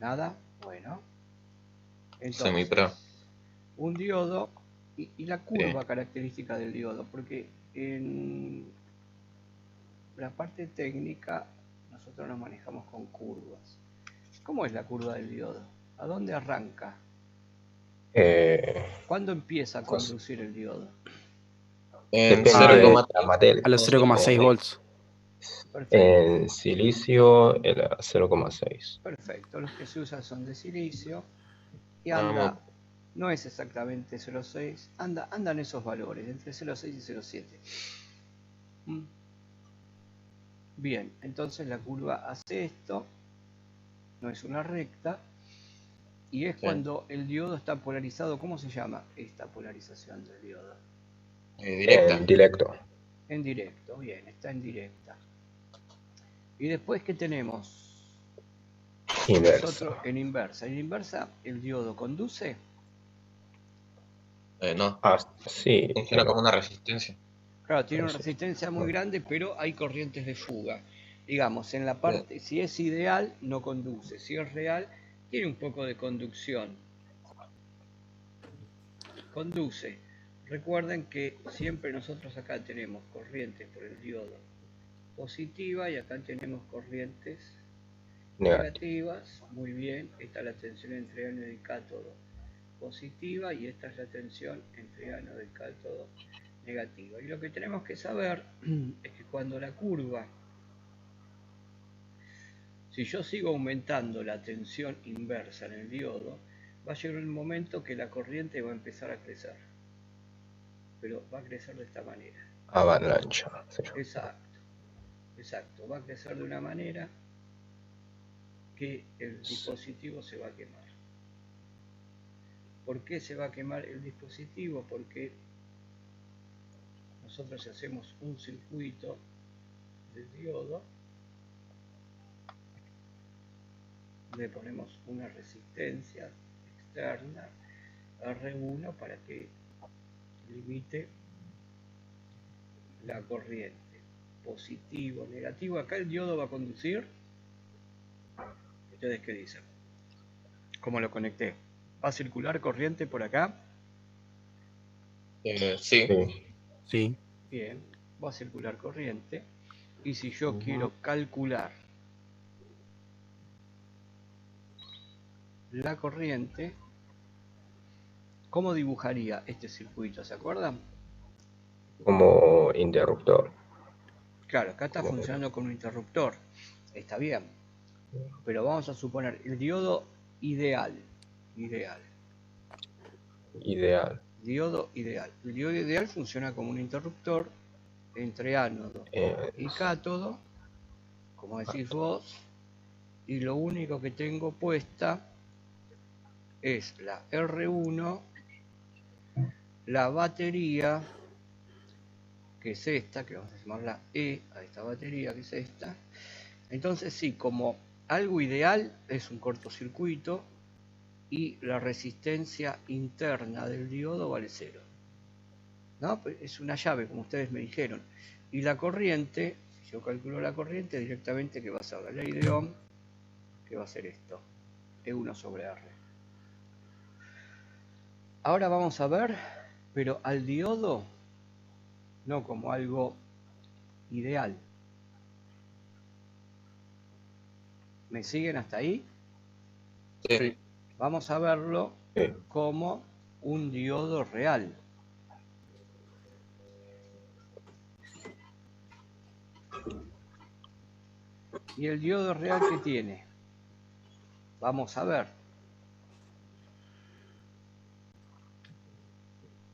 ¿Nada? Bueno. Semi pro. Entonces, un diodo y la curva Sí. característica del diodo, porque en la parte técnica nosotros nos manejamos con curvas. ¿Cómo es la curva del diodo? ¿A dónde arranca? Eh, ¿Cuándo empieza a Pues, conducir el diodo? En depende de la 0,3 materia. A los 0,6 volts. Perfecto. En silicio era 0,6. Perfecto. Los que se usan son de silicio y Vamos. anda, no es exactamente 0,6, andan esos valores, entre 0,6 y 0,7. Bien, entonces la curva hace esto, no es una recta, y es Sí. cuando el diodo está polarizado. ¿Cómo se llama esta polarización del diodo? Directa. Directo. En directo, bien, está en directa. Y después, ¿qué tenemos? Inversa. Nosotros en inversa. En inversa, el diodo conduce. No. Ah, sí, Funciona pero como una resistencia. Claro, tiene una Sí. resistencia muy grande, pero hay corrientes de fuga. Digamos, en la Sí. parte, si es ideal, no conduce. Si es real, tiene un poco de conducción. Conduce. Recuerden que siempre nosotros acá tenemos corrientes por el diodo positiva y acá tenemos corrientes negativo. negativas. Muy bien, esta es la tensión entre ánodo y cátodo positiva y esta es la tensión entre ánodo y cátodo negativa. Y lo que tenemos que saber es que cuando la curva, si yo sigo aumentando la tensión inversa en el diodo, va a llegar un momento que la corriente va a empezar a crecer, pero va a crecer de esta manera. Avalancha. Sí. Exacto, exacto, va a crecer de una manera que el dispositivo se va a quemar. ¿Por qué se va a quemar el dispositivo? Porque nosotros hacemos un circuito de diodo, le ponemos una resistencia externa R1 para que limite la corriente. Positivo, negativo. Acá el diodo va a conducir. ¿Ustedes qué dicen? ¿Cómo lo conecté? ¿Va a circular corriente por acá? Sí. Sí. Sí. Bien, va a circular corriente. Y si yo quiero calcular la corriente, ¿cómo dibujaría este circuito? ¿Se acuerdan? Como interruptor. Claro, acá está funcionando con un interruptor. Está bien. Pero vamos a suponer el diodo ideal. Ideal. Diodo ideal. El diodo ideal funciona como un interruptor entre ánodo y cátodo, como decís vos, y lo único que tengo puesta es la R1, la batería, que es esta, que vamos a llamarla E, a esta batería que es esta. Entonces sí, como algo ideal es un cortocircuito y la resistencia interna del diodo vale 0. ¿No? Es una llave, como ustedes me dijeron. Y la corriente, si yo calculo la corriente, directamente que va a ser la ley de Ohm, que va a ser esto, E1 sobre R. Ahora vamos a ver, pero al diodo, no como algo ideal. ¿Me siguen hasta ahí? Sí. Vamos a verlo Sí. como un diodo real. ¿Y el diodo real qué tiene? Vamos a ver.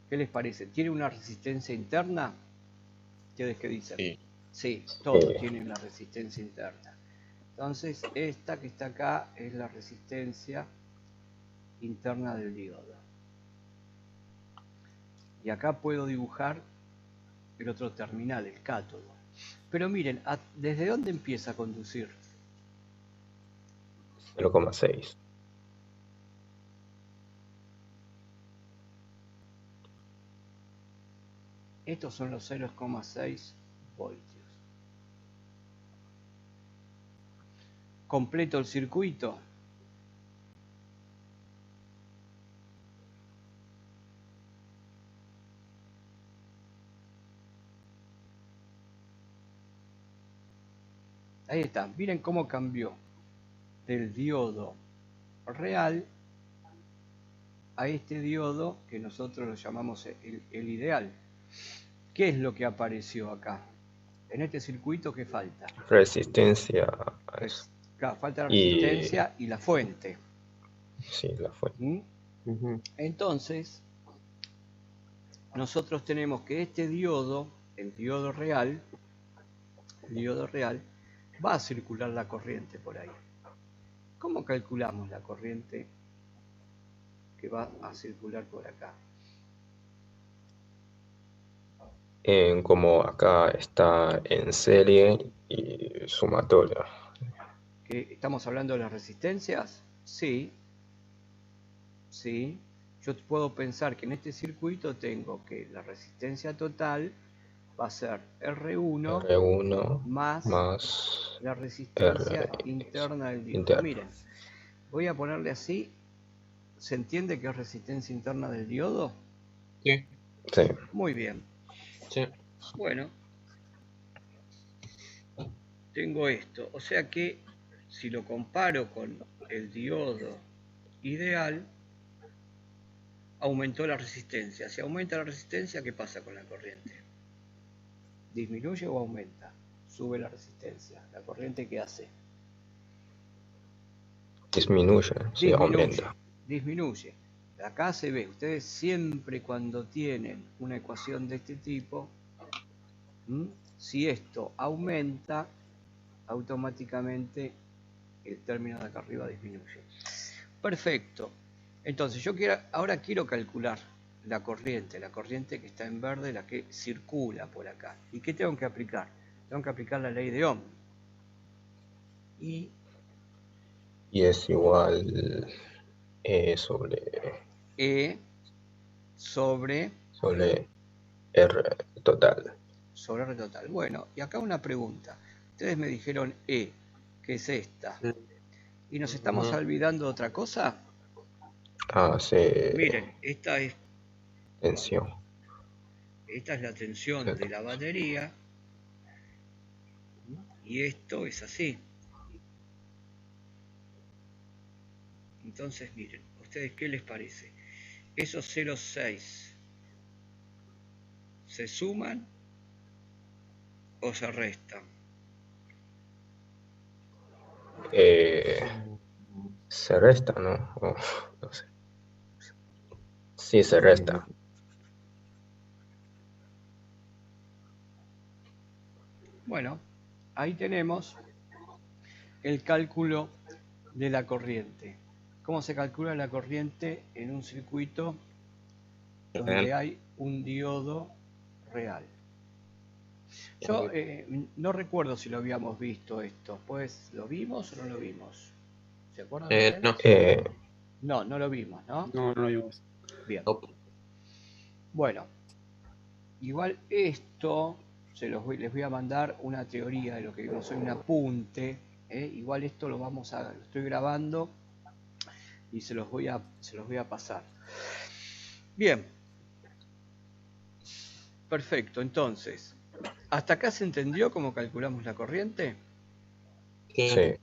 ¿Qué les parece? ¿Tiene una resistencia interna? ¿Ustedes qué dicen? Sí. Sí, todos tienen la resistencia interna. Entonces, esta que está acá es la resistencia interna del diodo. Y acá puedo dibujar el otro terminal, el cátodo. Pero miren, ¿desde dónde empieza a conducir? 0,6. Estos son los 0,6 voltios. Completo el circuito. Ahí está. Miren cómo cambió del diodo real a este diodo que nosotros lo llamamos el ideal. ¿Qué es lo que apareció acá? En este circuito, ¿qué falta? Resistencia. Claro, falta la Y- resistencia y la fuente. Sí, la fuente. ¿Mm? Ujú. Entonces, nosotros tenemos que este diodo, el diodo real, va a circular la corriente por ahí. ¿Cómo calculamos la corriente que va a circular por acá? Como acá está en serie y sumatoria. ¿Que estamos hablando de las resistencias? Sí, sí. Yo puedo pensar que en este circuito tengo que la resistencia total va a ser R1 R1 más más la resistencia R interna del diodo. interna. Miren, voy a ponerle así. ¿Se entiende que es resistencia interna del diodo? Sí, Sí. Muy bien. sí. Bueno, tengo esto. O sea que si lo comparo con el diodo ideal, aumentó la resistencia. Si aumenta la resistencia, ¿qué pasa con la corriente? ¿Disminuye o aumenta? Sube la resistencia. ¿La corriente qué hace? Disminuye, sí, aumenta. Disminuye. Acá se ve, ustedes siempre cuando tienen una ecuación de este tipo, si esto aumenta, automáticamente el término de acá arriba disminuye. Perfecto. Entonces yo ahora quiero calcular la corriente que está en verde, la que circula por acá. ¿Y qué tengo que aplicar? Tengo que aplicar la ley de Ohm. Y es igual sobre E sobre R total. R total. Bueno, y acá una pregunta. Ustedes me dijeron E, que es esta. ¿Y nos estamos olvidando de otra cosa? Hace Miren, esta es tensión. la tensión de la batería. Y esto es así. Entonces, miren, ¿a ustedes qué les parece? Esos 0,6 ¿se suman o se restan? Se resta, ¿no? No sé. Sí, se resta. Bueno, ahí tenemos el cálculo de la corriente. ¿Cómo se calcula la corriente en un circuito donde hay un diodo real? Yo no recuerdo si lo habíamos visto esto. Pues, ¿lo vimos o no lo vimos? ¿Se acuerdan ustedes? No. No lo vimos, ¿no? No, no lo vimos. Bien. Nope. Bueno, igual esto les voy a mandar una teoría de lo que vimos hoy, un apunte. Igual esto lo estoy grabando y se los voy a pasar. Bien. Perfecto, entonces, ¿hasta acá se entendió cómo calculamos la corriente? Sí.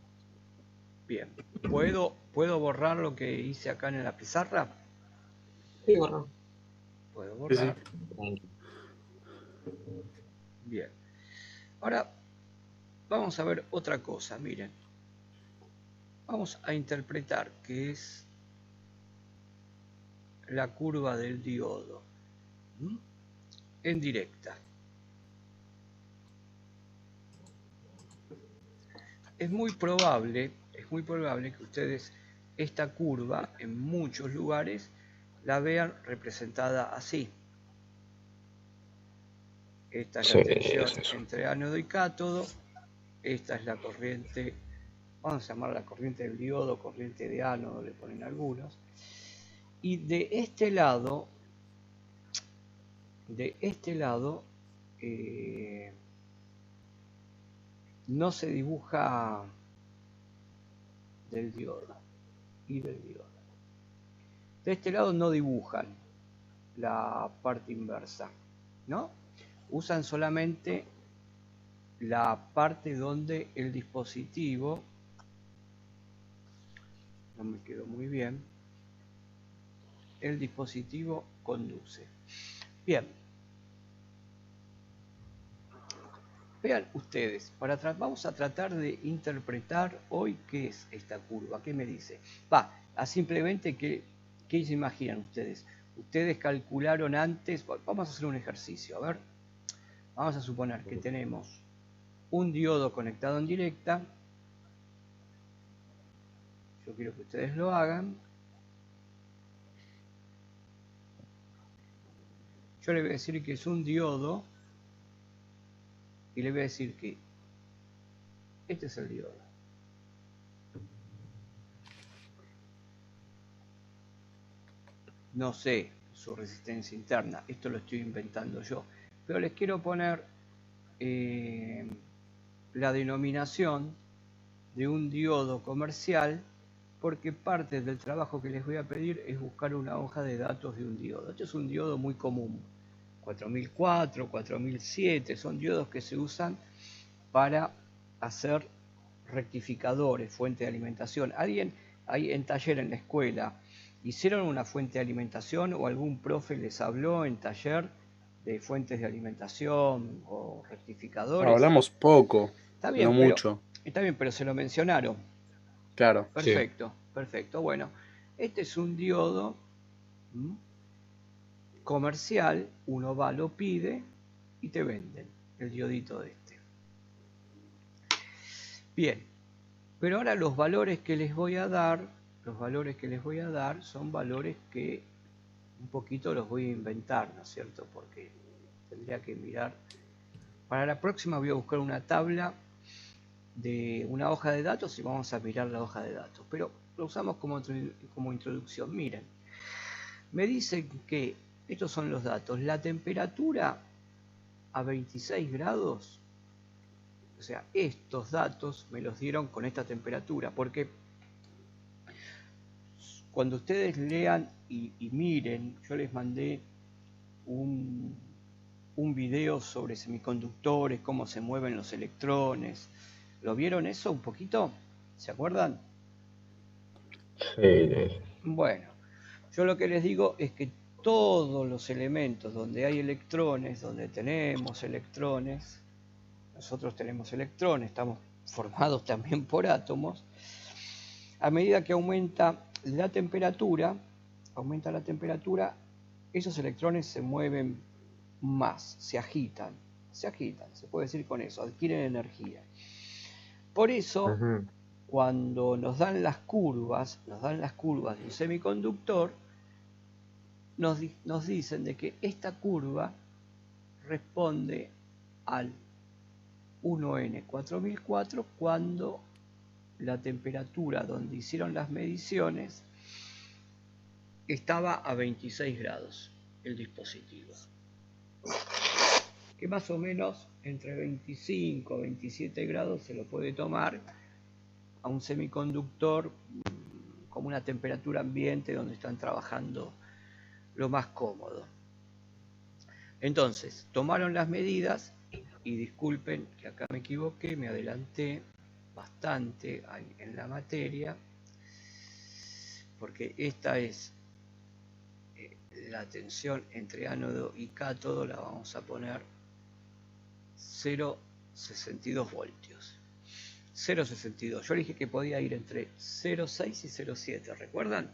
Bien. ¿Puedo borrar lo que hice acá en la pizarra? Sí, bueno. Puedo borrar. Sí. Bien. Ahora vamos a ver otra cosa, miren. Vamos a interpretar que es la curva del diodo en directa. Es muy probable que ustedes esta curva en muchos lugares la vean representada así. Esta es la tensión entre ánodo y cátodo. Esta es la corriente, vamos a llamar la corriente del diodo, corriente de ánodo, le ponen algunos. Y de este lado no se dibuja del diodo y del diodo. De este lado no dibujan la parte inversa, ¿no? Usan solamente la parte donde el dispositivo, no me quedó muy bien, el dispositivo conduce. Bien. Vean ustedes, vamos a tratar de interpretar hoy qué es esta curva, qué me dice. Simplemente qué se imaginan ustedes. Ustedes calcularon antes, vamos a hacer un ejercicio, a ver. Vamos a suponer que tenemos un diodo conectado en directa. Yo quiero que ustedes lo hagan. Yo le voy a decir que es un diodo y le voy a decir que este es el diodo. No sé su resistencia interna, esto lo estoy inventando yo, pero les quiero poner la denominación de un diodo comercial, porque parte del trabajo que les voy a pedir es buscar una hoja de datos de un diodo. Este es un diodo muy común, 4004, 4007, son diodos que se usan para hacer rectificadores, fuente de alimentación. ¿Alguien ahí en taller en la escuela hicieron una fuente de alimentación o algún profe les habló en taller de fuentes de alimentación o rectificadores? Hablamos poco, está bien, no mucho. Está bien, pero se lo mencionaron. Claro. Perfecto, sí. Perfecto. Bueno, este es un diodo comercial, uno va, lo pide y te venden el diodito de este. Bien, pero ahora los valores que les voy a dar, son valores que un poquito los voy a inventar, ¿no es cierto? Porque tendría que mirar. Para la próxima voy a buscar una tabla de una hoja de datos y vamos a mirar la hoja de datos. Pero lo usamos como introducción. Miren, me dicen que estos son los datos. La temperatura a 26 grados, o sea, estos datos me los dieron con esta temperatura, porque cuando ustedes lean y miren, yo les mandé un video sobre semiconductores, cómo se mueven los electrones. ¿Lo vieron eso un poquito? ¿Se acuerdan? Bueno, yo lo que les digo es que todos los elementos donde hay electrones, donde tenemos electrones, nosotros tenemos electrones, estamos formados también por átomos, a medida que aumenta la temperatura, esos electrones se mueven más, se agitan, se puede decir con eso, adquieren energía. Por eso, cuando nos dan las curvas de un semiconductor, nos dicen de que esta curva responde al 1N4004 cuando la temperatura donde hicieron las mediciones estaba a 26 grados el dispositivo, que más o menos entre 25 y 27 grados se lo puede tomar a un semiconductor como una temperatura ambiente donde están trabajando lo más cómodo. Entonces, tomaron las medidas y disculpen que acá me equivoqué, me adelanté bastante en la materia, porque esta es la tensión entre ánodo y cátodo, la vamos a poner 0,62 voltios. 0,62. Yo le dije que podía ir entre 0,6 y 0,7, ¿recuerdan?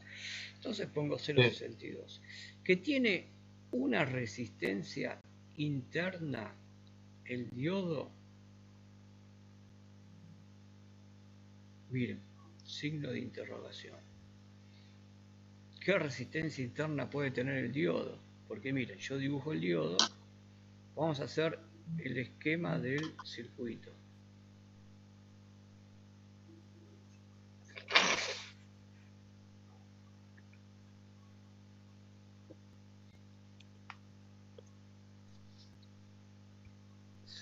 Entonces pongo 0,62. Que tiene una resistencia interna, el diodo. Miren, signo de interrogación. ¿Qué resistencia interna puede tener el diodo? Porque miren, yo dibujo el diodo. Vamos a hacer el esquema del circuito.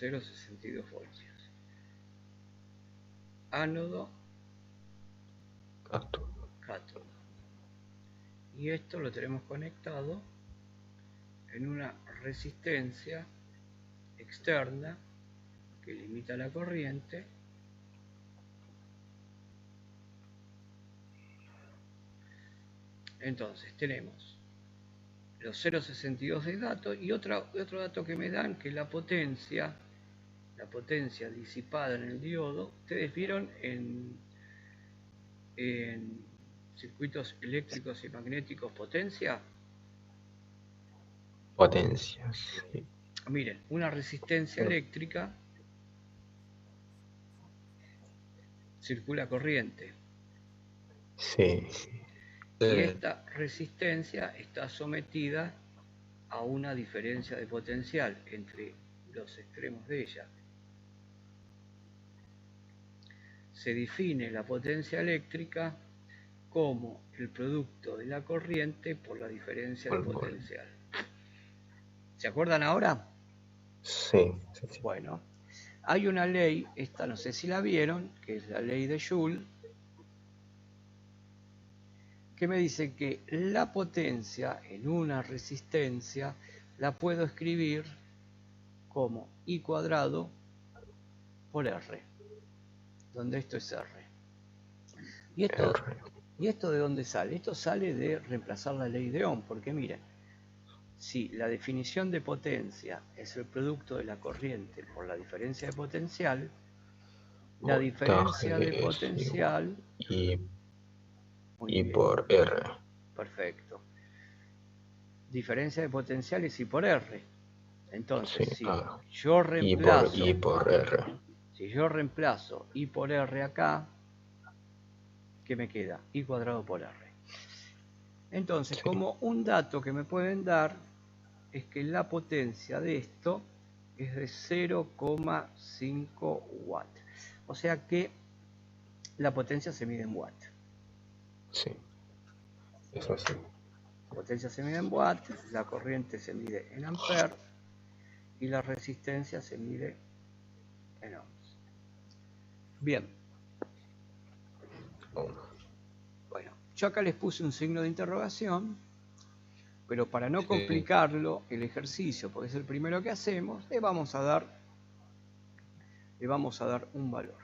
...0,62 voltios. Ánodo, cátodo. Y esto lo tenemos conectado en una resistencia externa que limita la corriente. Entonces tenemos los 0,62 de datos y otro dato que me dan, que la potencia disipada en el diodo. Ustedes vieron en circuitos eléctricos y magnéticos potencia. Potencias. Sí. Miren, una resistencia eléctrica circula corriente. Sí. Y esta resistencia está sometida a una diferencia de potencial entre los extremos de ella. Se define la potencia eléctrica como el producto de la corriente por la diferencia de potencial. ¿Se acuerdan ahora? Sí. Bueno, hay una ley, esta no sé si la vieron, que es la ley de Joule, que me dice que la potencia en una resistencia la puedo escribir como I cuadrado por R, donde esto es R. ¿Y esto de dónde sale? Esto sale de reemplazar la ley de Ohm, porque miren, si la definición de potencia es el producto de la corriente por la diferencia de potencial, la diferencia de potencial I por R. Perfecto. Diferencia de potencial es I por R. Entonces, Sí, si yo reemplazo I por R. Si yo reemplazo I por R acá, ¿qué me queda? I cuadrado por R. Entonces, Sí. como un dato que me pueden dar es que la potencia de esto es de 0,5 watt. O sea que la potencia se mide en watt. Sí. Eso sí. La potencia se mide en watt, la corriente se mide en amperes y la resistencia se mide en ohms. Bien. Bueno, yo acá les puse un signo de interrogación, pero para no complicarlo el ejercicio, porque es el primero que hacemos, le vamos a dar un valor,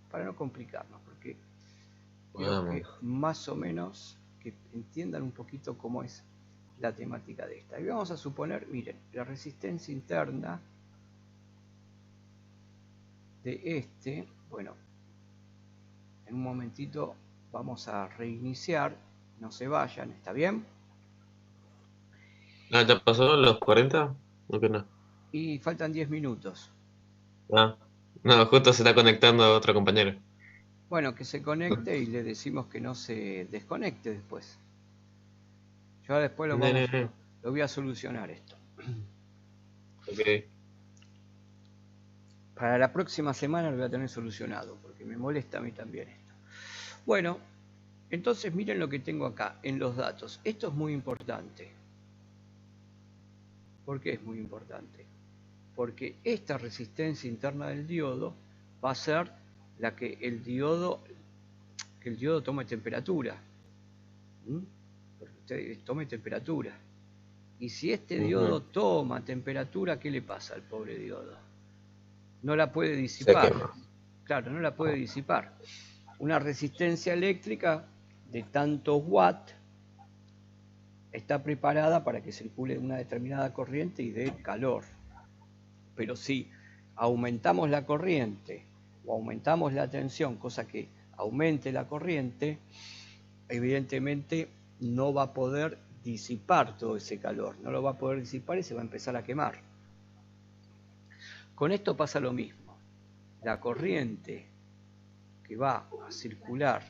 para no complicarnos, porque quiero que más o menos que entiendan un poquito cómo es la temática de esta. Y vamos a suponer, miren, la resistencia interna de este, bueno, en un momentito vamos a reiniciar, no se vayan, ¿está bien? Ah, ¿ya pasó los 40? ¿O qué no? Y faltan 10 minutos. Ah, no, justo se está conectando otro compañero. Bueno, que se conecte y le decimos que no se desconecte después. Yo después lo voy a solucionar esto. Ok. Para la próxima semana lo voy a tener solucionado, porque me molesta a mí también esto. Bueno, entonces miren lo que tengo acá en los datos. Esto es muy importante. ¿Por qué es muy importante? Porque esta resistencia interna del diodo va a ser la que el diodo tome temperatura. Porque usted tome temperatura. Y si este diodo toma temperatura, ¿qué le pasa al pobre diodo? No la puede disipar. Se quema. Claro, no la puede disipar. Una resistencia eléctrica de tantos watts está preparada para que circule una determinada corriente y dé calor. Pero si aumentamos la corriente o aumentamos la tensión, cosa que aumente la corriente, evidentemente no va a poder disipar todo ese calor, no lo va a poder disipar y se va a empezar a quemar. Con esto pasa lo mismo. La corriente que va a circular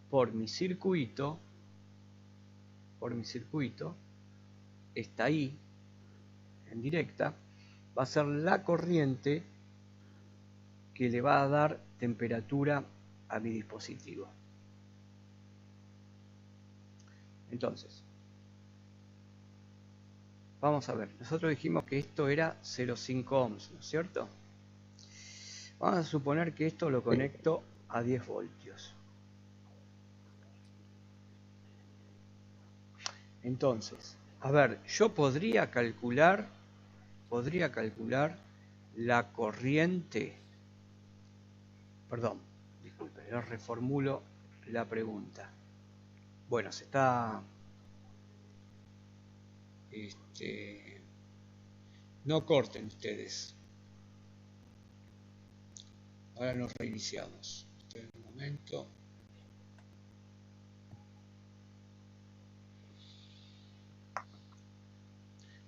por mi circuito está ahí, en directa, va a ser la corriente que le va a dar temperatura a mi dispositivo. Entonces, vamos a ver, nosotros dijimos que esto era 0,5 ohms, ¿no es cierto? Vamos a suponer que esto lo conecto a 10 voltios. Entonces, a ver, yo podría calcular la corriente, perdón, disculpe, yo reformulo la pregunta. Bueno, se está, no corten ustedes. Ahora nos reiniciamos. Esperen un momento.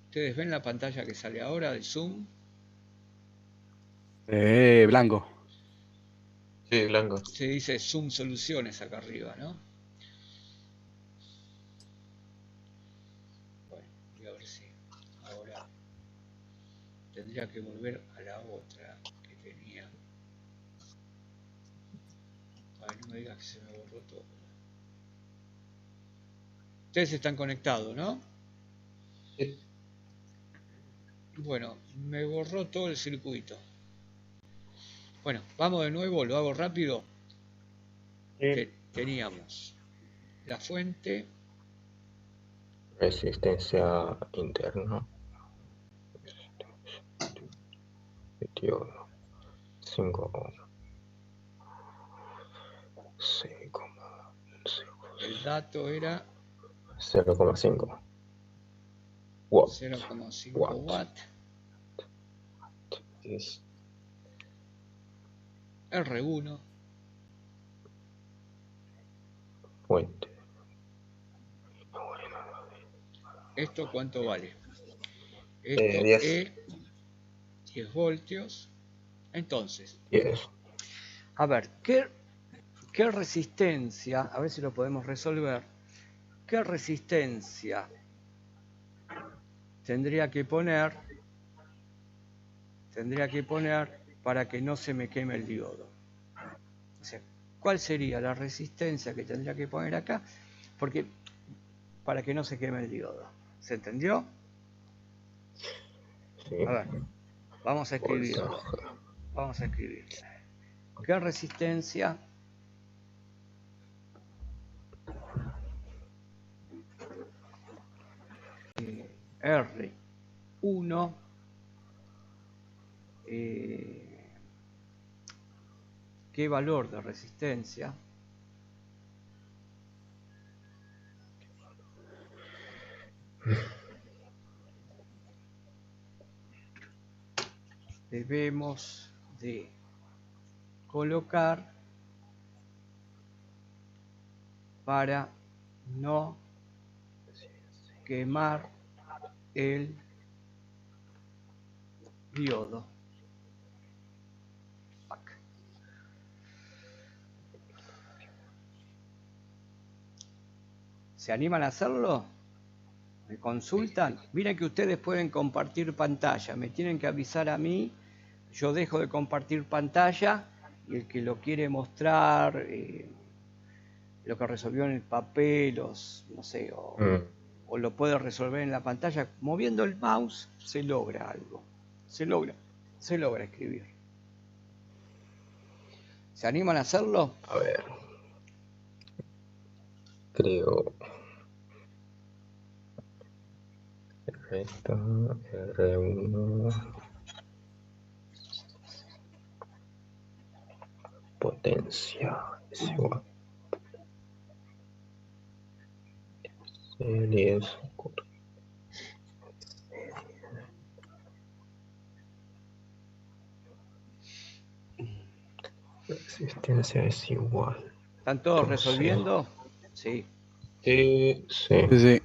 ¿Ustedes ven la pantalla que sale ahora de Zoom? Blanco. Sí, blanco. Se dice Zoom Soluciones acá arriba, ¿no? Bueno, voy a ver si ahora tendría que volver a la otra que tenía. Ay, no me digas que se me borró todo. Ustedes están conectados, ¿no? Sí. Bueno, me borró todo el circuito. Bueno, vamos de nuevo, lo hago rápido. Teníamos la fuente, Resistencia interna. 5 el dato era 0,5 watts. 0,5 watt, Es R1, Fuente. ¿esto cuánto vale? Esto 10. es 10 voltios. Entonces, 10. a ver, ¿qué resistencia? A ver si lo podemos resolver. ¿Qué resistencia tendría que poner para que no se me queme el diodo? O sea, ¿cuál sería la resistencia que tendría que poner acá? Porque para que no se queme el diodo. ¿Se entendió? Sí. A ver, vamos a escribirlo. Vamos a escribirlo. ¿Qué resistencia R1 qué valor de resistencia debemos de colocar para no quemar el diodo. ¿Se animan a hacerlo? ¿Me consultan? Miren que ustedes pueden compartir pantalla, me tienen que avisar a mí, yo dejo de compartir pantalla y el que lo quiere mostrar, lo que resolvió en el papel, no sé, o lo puede resolver en la pantalla, moviendo el mouse se logra algo, se logra escribir. ¿Se animan a hacerlo? A ver. Creo. Esta R1 potencia es igual. C10 resistencia es igual. ¿Están todos Entonces, resolviendo? Sí. Sí. Sí. Sí.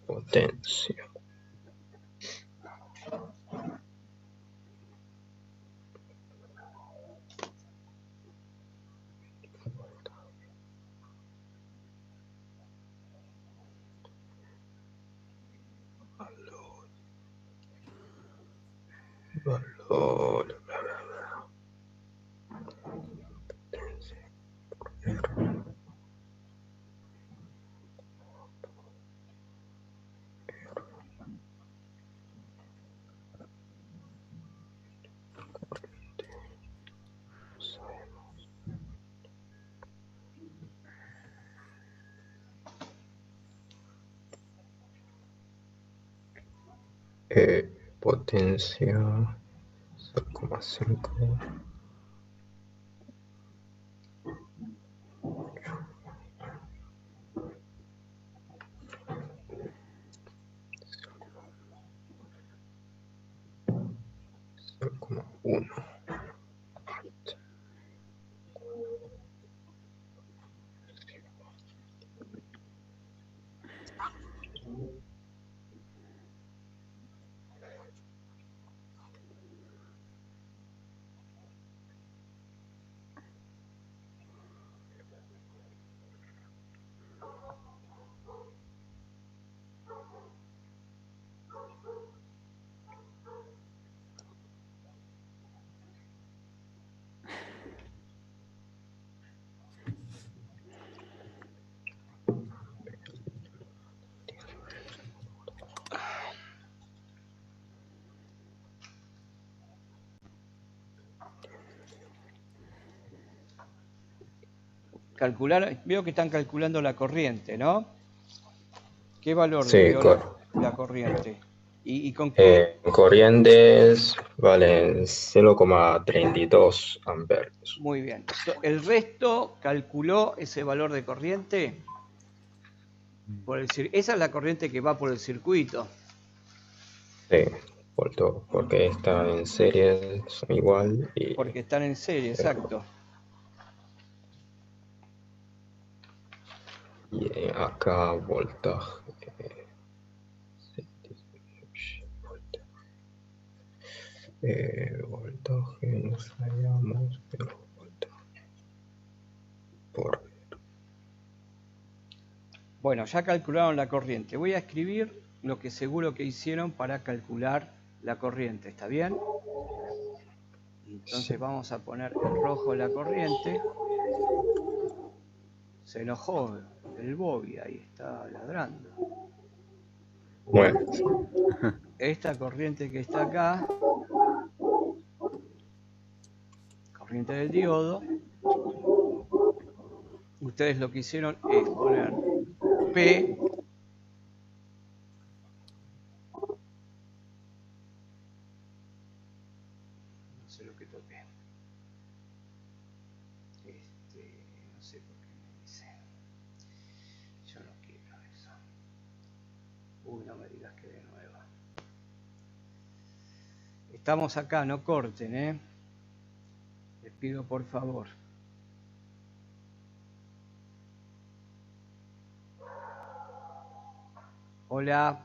Potencia. Valor. Potencia 0,5. Uno. Calcular, veo que están calculando la corriente, ¿no? ¿Qué valor Sí, dio la corriente? ¿Y con corrientes valen 0,32 amperes. Muy bien. ¿El resto calculó ese valor de corriente? Esa es la corriente que va por el circuito. Sí, porque está en serie, son igual. Porque están en serie, exacto. Y acá voltaje. Voltaje no sabíamos, pero voltaje. Bueno, ya calcularon la corriente. Voy a escribir lo que seguro que hicieron para calcular la corriente. ¿Está bien? Entonces vamos a poner en rojo la corriente. Se enojó el Bobby, ahí está ladrando. Bueno. Esta corriente que está acá, corriente del diodo, ustedes lo que hicieron es poner P no sé lo que toqué. No sé por qué me dice. Yo no quiero eso. Uy, no me digas que de nuevo. Estamos acá, no corten, ¿eh? Les pido por favor. Hola.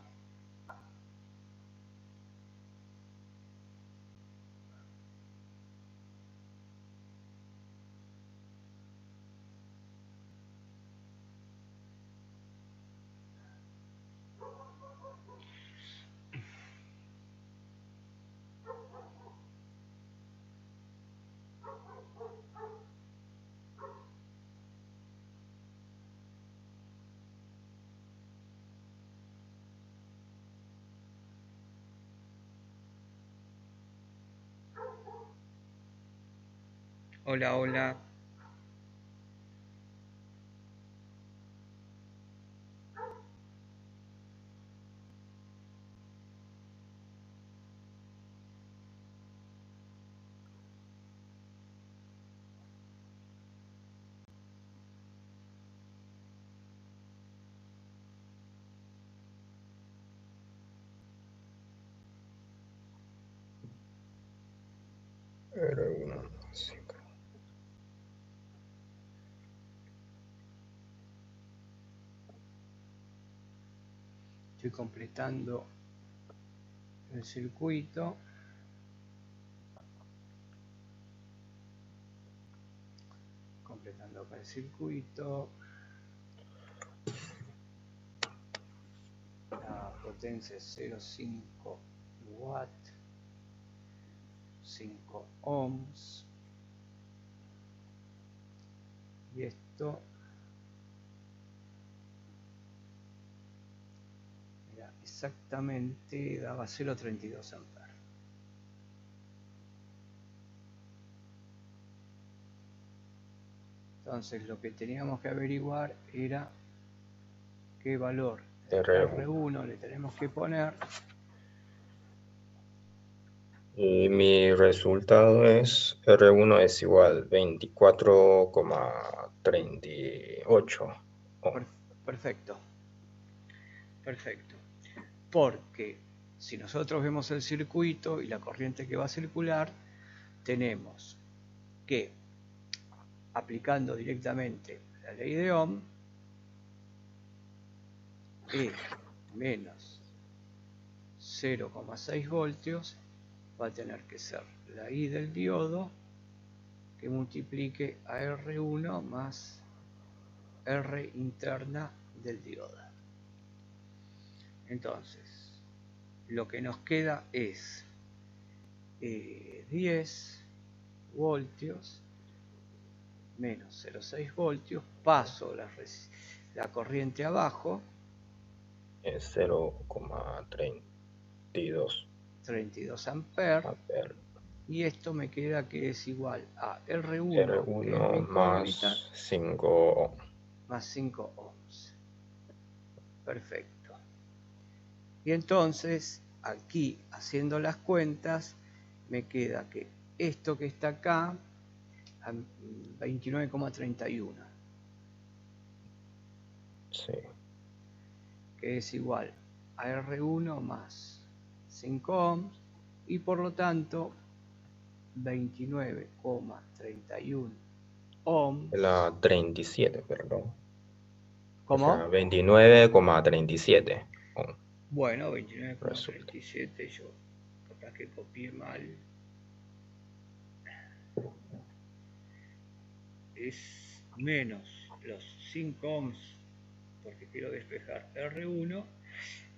Hola, hola. Estoy completando el circuito. Completando acá el circuito. La potencia es 0,5 watt. 5 ohms. Y esto, mira, exactamente daba 0,32 amperes. Entonces lo que teníamos que averiguar era qué valor de R1 le tenemos que poner Y mi resultado es R1 es igual 24,38 ohm. Perfecto. Perfecto. Porque si nosotros vemos el circuito y la corriente que va a circular, tenemos que, aplicando directamente la ley de Ohm, E menos 0,6 voltios va a tener que ser la I del diodo que multiplique a R1 más R interna del diodo. Entonces, lo que nos queda es 10 voltios menos 0,6 voltios, paso la corriente abajo, Es 0,32 32 amperes, amperes. y esto me queda que es igual a R1, que es mi R1 incógnita, más 5 más 5 ohms. Perfecto. Y entonces, aquí, haciendo las cuentas, me queda que esto que está acá, a 29,31, sí. que es igual a R1 más 5 ohms, y por lo tanto 29,31 ohms. La 37, perdón. ¿Cómo? O sea, 29,37 ohm. Bueno, 29,37, yo capaz que copié mal. Es menos los 5 ohms, porque quiero despejar R1,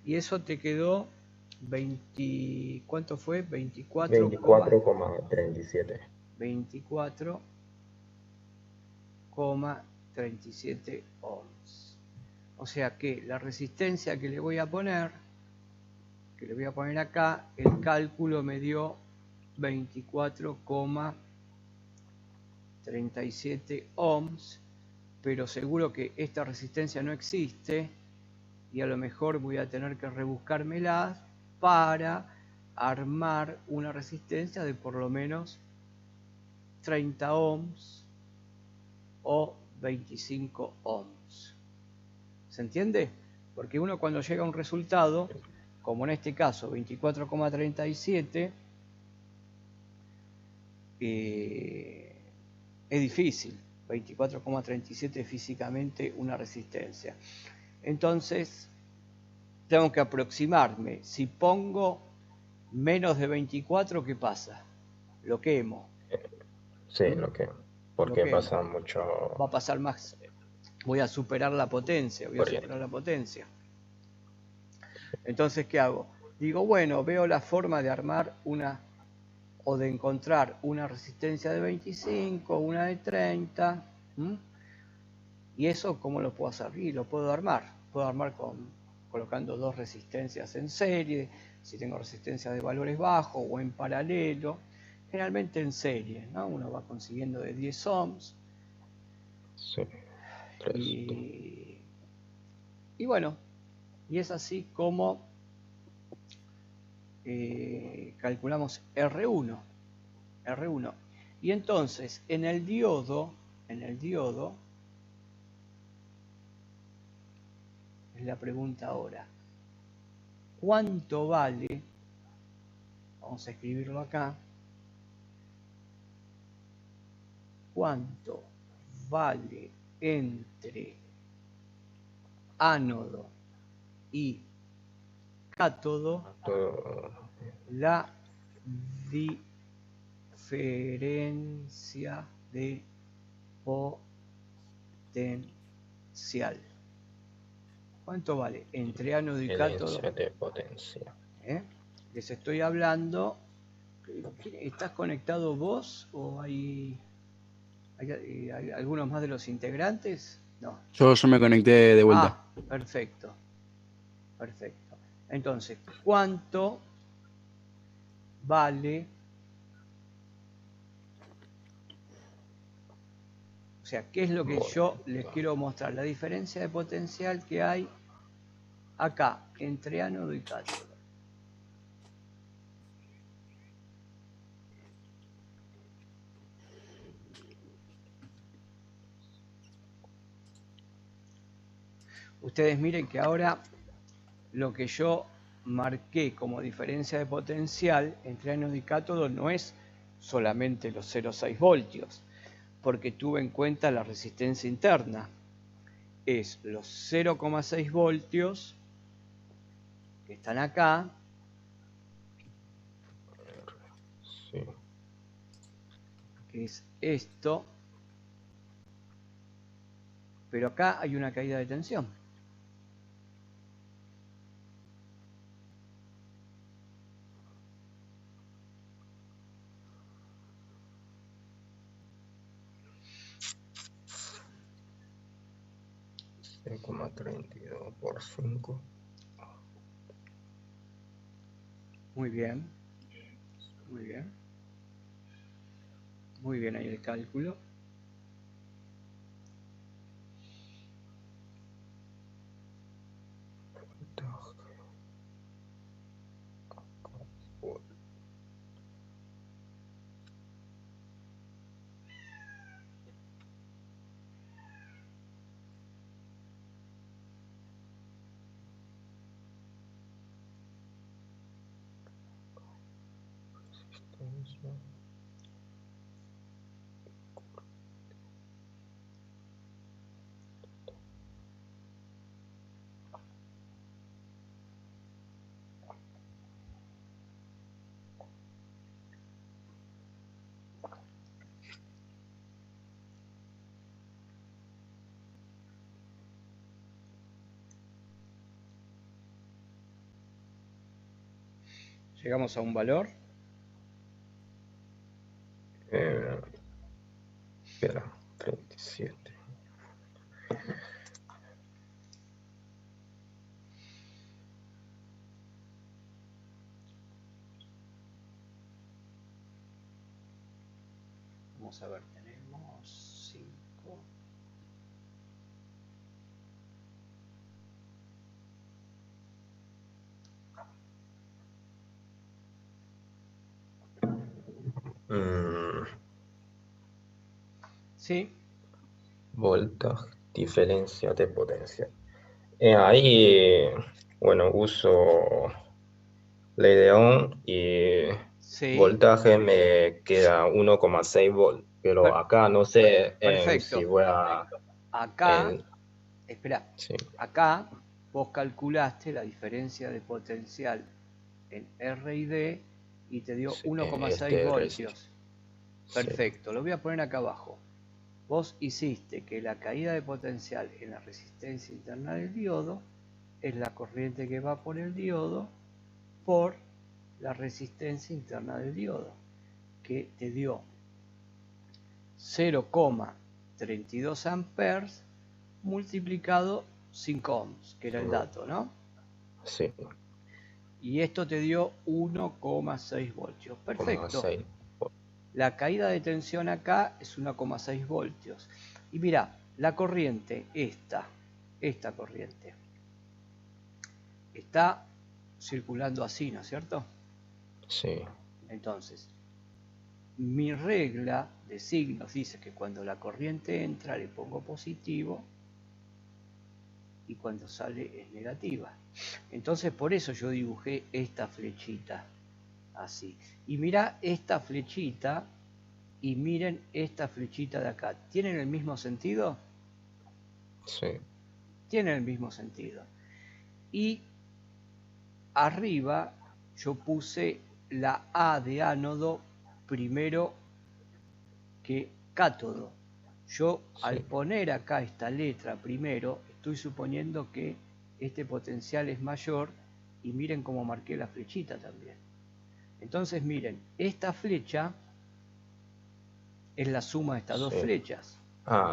y eso te quedó 20, ¿cuánto fue? 24,37. 24,37 ohms. O sea que la resistencia que le voy a poner acá, el cálculo me dio 24,37 ohms, pero seguro que esta resistencia no existe y a lo mejor voy a tener que rebuscármela para armar una resistencia de por lo menos 30 ohms o 25 ohms. ¿Se entiende? Porque uno cuando llega a un resultado, como en este caso 24,37, es difícil. 24,37 físicamente una resistencia. Entonces, tengo que aproximarme. Si pongo menos de 24, ¿qué pasa? Lo quemo. Sí, lo que. Porque pasa mucho. Va a pasar más. Voy a superar la potencia. Entonces, ¿qué hago? Digo, bueno, veo la forma de armar o de encontrar una resistencia de 25, una de 30. ¿Y eso cómo lo puedo hacer? Y lo puedo armar. Puedo armar colocando dos resistencias en serie, si tengo resistencias de valores bajos o en paralelo. Generalmente en serie, ¿no? Uno va consiguiendo de 10 ohms. Sí. Y bueno, y es así como calculamos R1. Y entonces en el diodo es la pregunta ahora, ¿cuánto vale? Vamos a escribirlo acá. ¿Cuánto vale entre ánodo y cátodo la diferencia de potencial? ¿Cuánto vale entre ánodo y cátodo? De potencia. Les estoy hablando. ¿Estás conectado vos o hay algunos más de los integrantes? No. Yo me conecté de vuelta. Ah, perfecto. Entonces, ¿cuánto vale? O sea, ¿qué es lo que yo les quiero mostrar? La diferencia de potencial que hay acá entre ánodo y cátodo. Ustedes miren que ahora lo que yo marqué como diferencia de potencial entre ánodo y cátodo no es solamente los 0,6 voltios, porque tuve en cuenta la resistencia interna. Es los 0,6 voltios que están acá. Sí. Que es esto. Pero acá hay una caída de tensión. $6,32 por 5. Muy bien. Muy bien. Muy bien ahí el cálculo. Llegamos a un valor. Espera, 37. Vamos a ver, tenemos 5. Sí. Voltaje, diferencia de potencia. Ahí, bueno, uso ley de Ohm y Sí. voltaje me queda 1,6 volt. Pero acá no sé Perfecto. si voy a... Acá, espera, Sí, acá vos calculaste la diferencia de potencial en R y D y te dio sí, 1,6 voltios. sí, Perfecto, lo voy a poner acá abajo. Vos hiciste que la caída de potencial en la resistencia interna del diodo es la corriente que va por el diodo por la resistencia interna del diodo, que te dio 0,32 amperes multiplicado 5 ohms, que era el dato, ¿no? sí. Y esto te dio 1,6 voltios. Perfecto. 1,6. La caída de tensión acá es 1,6 voltios. Y mira, la corriente, esta corriente, está circulando así, ¿no es cierto? Sí, Entonces, mi regla de signos dice que cuando la corriente entra le pongo positivo y cuando sale es negativa. Entonces por eso yo dibujé esta flechita así. Y mira esta flechita y miren esta flechita de acá. ¿Tienen el mismo sentido? sí. Tienen el mismo sentido. Y arriba yo puse la A de ánodo primero que cátodo. Yo al poner acá esta letra primero, estoy suponiendo que este potencial es mayor y miren cómo marqué la flechita también. Entonces miren, esta flecha es la suma de estas dos flechas.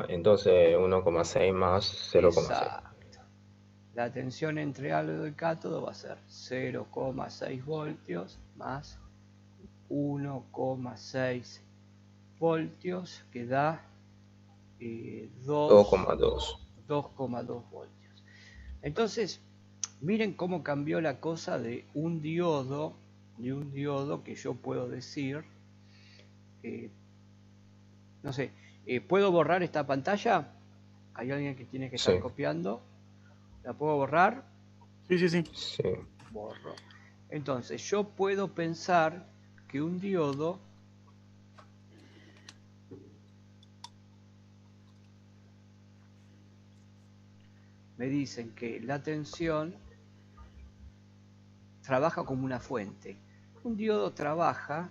Entonces 1,6 más 0,6. Exacto. La tensión entre ánodo y cátodo va a ser 0,6 voltios más 1,6 voltios que da 2,2 voltios. Entonces, miren cómo cambió la cosa de un diodo que yo puedo decir, no sé, ¿puedo borrar esta pantalla? Hay alguien que tiene que estar copiando. ¿La puedo borrar? Sí, sí, sí. Sí. Borro. Entonces, yo puedo pensar que un diodo me dicen que la tensión trabaja como una fuente. Un diodo trabaja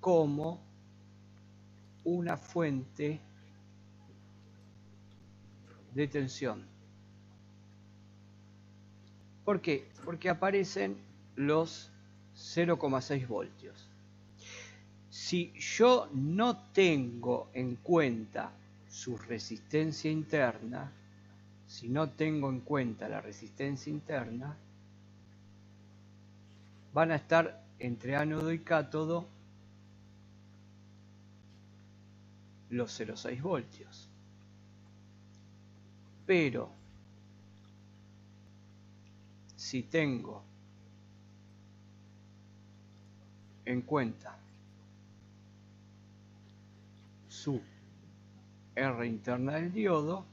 como una fuente de tensión. ¿Por qué? Porque aparecen los 0,6 voltios. Si yo no tengo en cuenta su resistencia interna, si no tengo en cuenta la resistencia interna, van a estar entre ánodo y cátodo los 0,6 voltios. Pero si tengo en cuenta su R interna del diodo,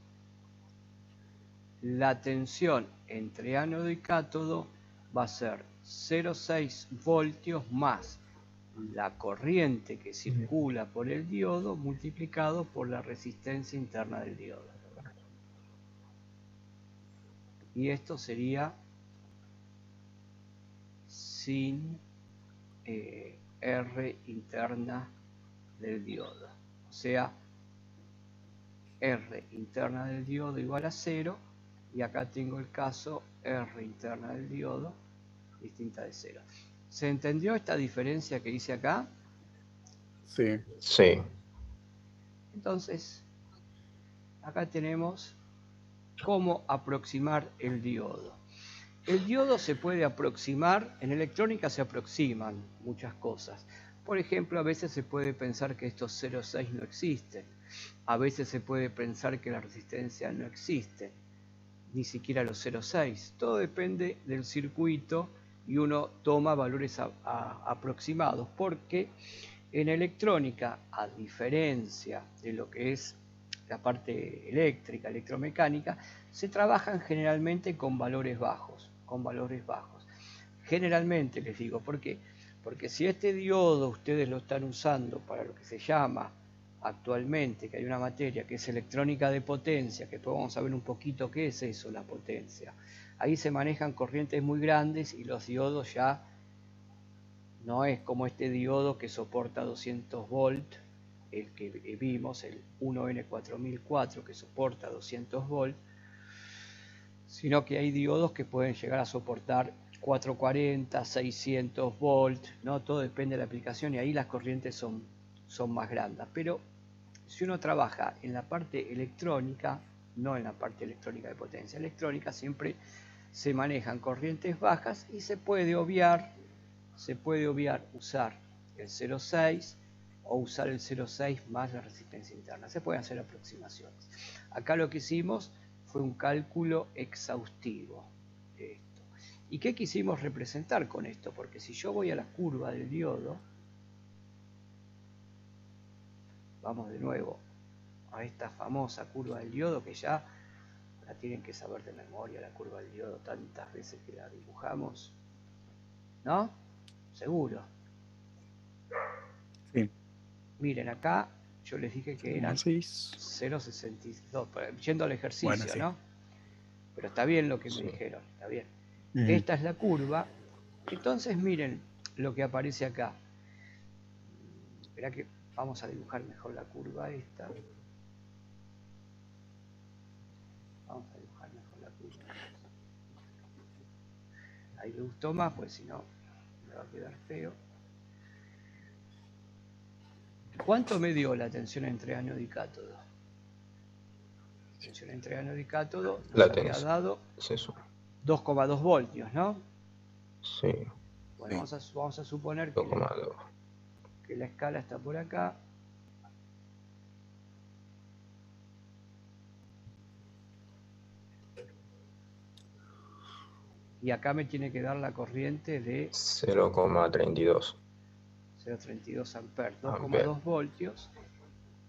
la tensión entre ánodo y cátodo va a ser 0,6 voltios más la corriente que circula por el diodo multiplicado por la resistencia interna del diodo. Y esto sería sin R interna del diodo. O sea, R interna del diodo igual a 0, y acá tengo el caso R interna del diodo distinta de 0. ¿Se entendió esta diferencia que hice acá? Sí. Sí. Entonces, acá tenemos cómo aproximar el diodo. El diodo se puede aproximar, en electrónica se aproximan muchas cosas. Por ejemplo, a veces se puede pensar que estos 0,6 no existen. A veces se puede pensar que la resistencia no existe, ni siquiera los 0,6. Todo depende del circuito y uno toma valores aproximados, porque en electrónica, a diferencia de lo que es la parte eléctrica, electromecánica, se trabajan generalmente con valores bajos, Generalmente les digo, ¿por qué? Porque si este diodo ustedes lo están usando para lo que se llama actualmente, que hay una materia que es electrónica de potencia, que después vamos a ver un poquito qué es eso, la potencia. Ahí se manejan corrientes muy grandes y los diodos ya no es como este diodo que soporta 200 volts, el que vimos, el 1N4004 que soporta 200 volts, sino que hay diodos que pueden llegar a soportar 440, 600 volts, ¿no? Todo depende de la aplicación y ahí las corrientes son más grandes. Pero si uno trabaja en la parte electrónica, no en la parte electrónica de potencia electrónica, siempre se manejan corrientes bajas y se puede obviar usar el 0,6 o usar el 0,6 más la resistencia interna. Se pueden hacer aproximaciones. Acá lo que hicimos fue un cálculo exhaustivo de esto. ¿Y qué quisimos representar con esto? Porque si yo voy a la curva del diodo, vamos de nuevo a esta famosa curva del diodo que ya la tienen que saber de memoria, la curva del diodo, tantas veces que la dibujamos, ¿no? Seguro. Sí. Miren, acá yo les dije que eran 0,62, yendo al ejercicio, bueno, sí, ¿no? Pero está bien lo que me dijeron, está bien. Esta es la curva. Entonces miren lo que aparece acá. Espera que vamos a dibujar mejor la curva esta. Vamos a dibujar mejor la curva. Ahí me gustó más, pues si no me va a quedar feo. ¿Cuánto me dio la tensión entre ánodo y cátodo? La tensión entre ánodo y cátodo nos había dado 2,2 voltios, ¿no? Sí. Bueno, vamos a suponer que la escala está por acá. Y acá me tiene que dar la corriente de 0,32. 0,32 amperes, 2,2 voltios.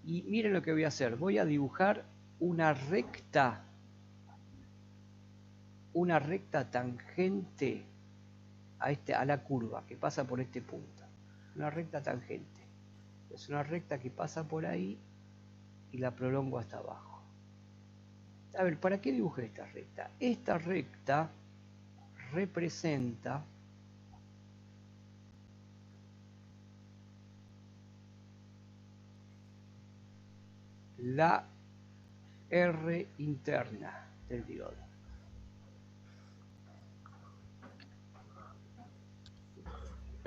Y miren lo que voy a hacer. Voy a dibujar una recta tangente a la curva que pasa por este punto. Una recta tangente. Es una recta que pasa por ahí y la prolongo hasta abajo. A ver, ¿para qué dibujé esta recta? Esta recta representa la R interna del diodo.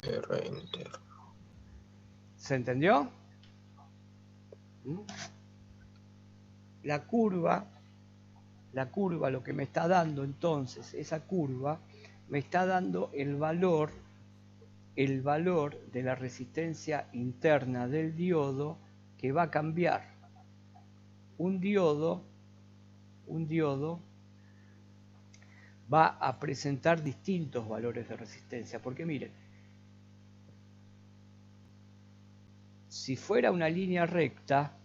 R inter. ¿Se entendió? La curva, lo que me está dando entonces, esa curva, me está dando el valor de la resistencia interna del diodo que va a cambiar. Un diodo va a presentar distintos valores de resistencia, porque miren, si fuera una línea recta,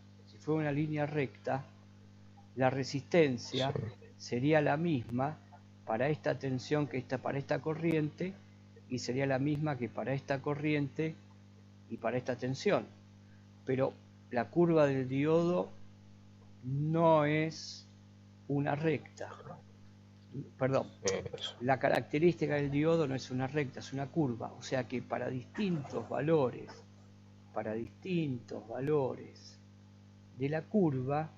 la resistencia sería la misma para esta tensión que está para esta corriente, y sería la misma que para esta corriente y para esta tensión. Pero la curva del diodo no es una recta. Perdón, la característica del diodo no es una recta, es una curva. O sea que para distintos valores de la curva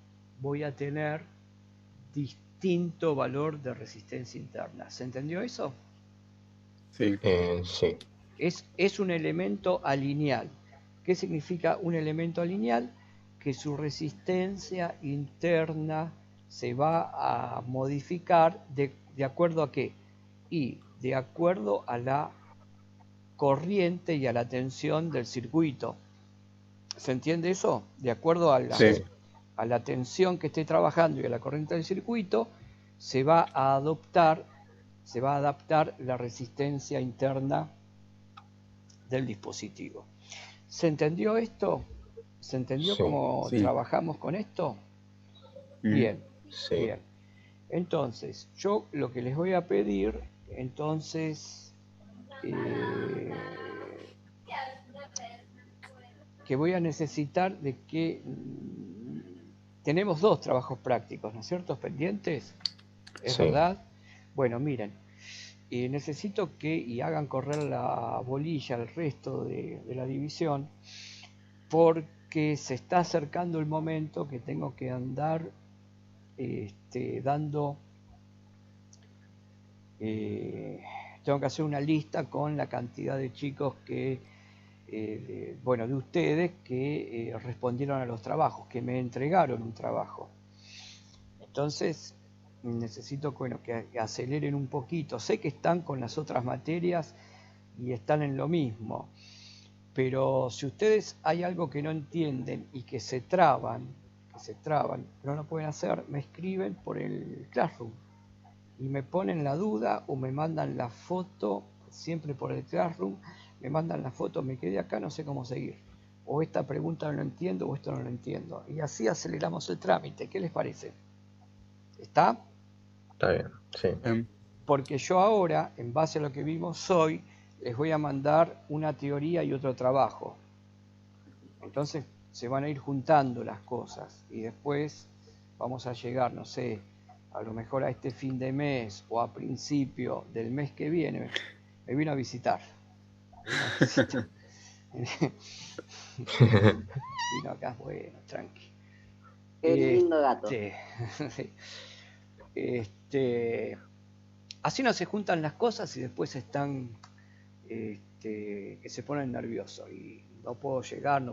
voy a tener distinto valor de resistencia interna. ¿Se entendió eso? Sí. Sí. Es un elemento alineal. ¿Qué significa un elemento alineal? Que su resistencia interna se va a modificar de acuerdo a qué? Y de acuerdo a la corriente y a la tensión del circuito. ¿Se entiende eso? De acuerdo a la tensión que esté trabajando y a la corriente del circuito, se va a adaptar la resistencia interna del dispositivo. ¿Se entendió esto? ¿Se entendió cómo trabajamos con esto? Bien, bien. Entonces, yo lo que les voy a pedir, entonces, que voy a necesitar de que tenemos 2 trabajos prácticos, ¿no es cierto? Pendientes, ¿es verdad? Bueno, miren, necesito y hagan correr la bolilla al resto de la división, porque se está acercando el momento que tengo que andar tengo que hacer una lista con la cantidad de chicos que de ustedes que respondieron a los trabajos, que me entregaron un trabajo. Entonces necesito que aceleren un poquito. Sé que están con las otras materias y están en lo mismo, pero si ustedes hay algo que no entienden y que se traban, no lo pueden hacer, me escriben por el Classroom y me ponen la duda o me mandan la foto, siempre por el Classroom, me mandan la foto, me quedé acá, no sé cómo seguir, o esta pregunta no lo entiendo o esto no lo entiendo, y así aceleramos el trámite. ¿Qué les parece? ¿Está? Está bien, sí. Porque yo ahora, en base a lo que vimos hoy, les voy a mandar una teoría y otro trabajo. Entonces se van a ir juntando las cosas y después vamos a llegar, no sé, a lo mejor a este fin de mes o a principio del mes que viene. Me vino a visitar. Vino acá, bueno, tranqui. Qué lindo gato. Así no se juntan las cosas y después están que se ponen nerviosos y no puedo llegar.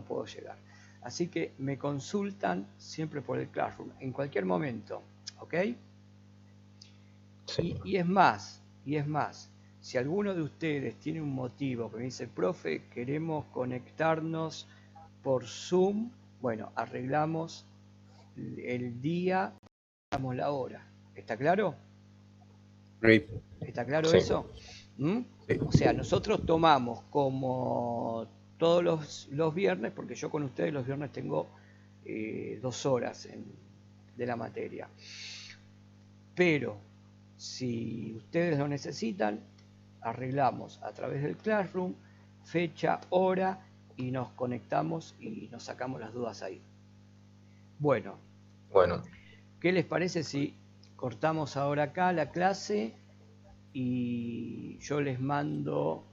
Así que me consultan siempre por el Classroom, en cualquier momento, ¿ok? Sí. Y es más, si alguno de ustedes tiene un motivo que me dice, profe, queremos conectarnos por Zoom, bueno, arreglamos el día, arreglamos la hora. ¿Está claro? Great. ¿Está claro Sí. eso? Sí. O sea, nosotros tomamos como todos los viernes, porque yo con ustedes los viernes tengo 2 horas de la materia. Pero si ustedes lo necesitan, arreglamos a través del Classroom fecha, hora y nos conectamos y nos sacamos las dudas ahí. Bueno, ¿qué les parece si cortamos ahora acá la clase y yo les mando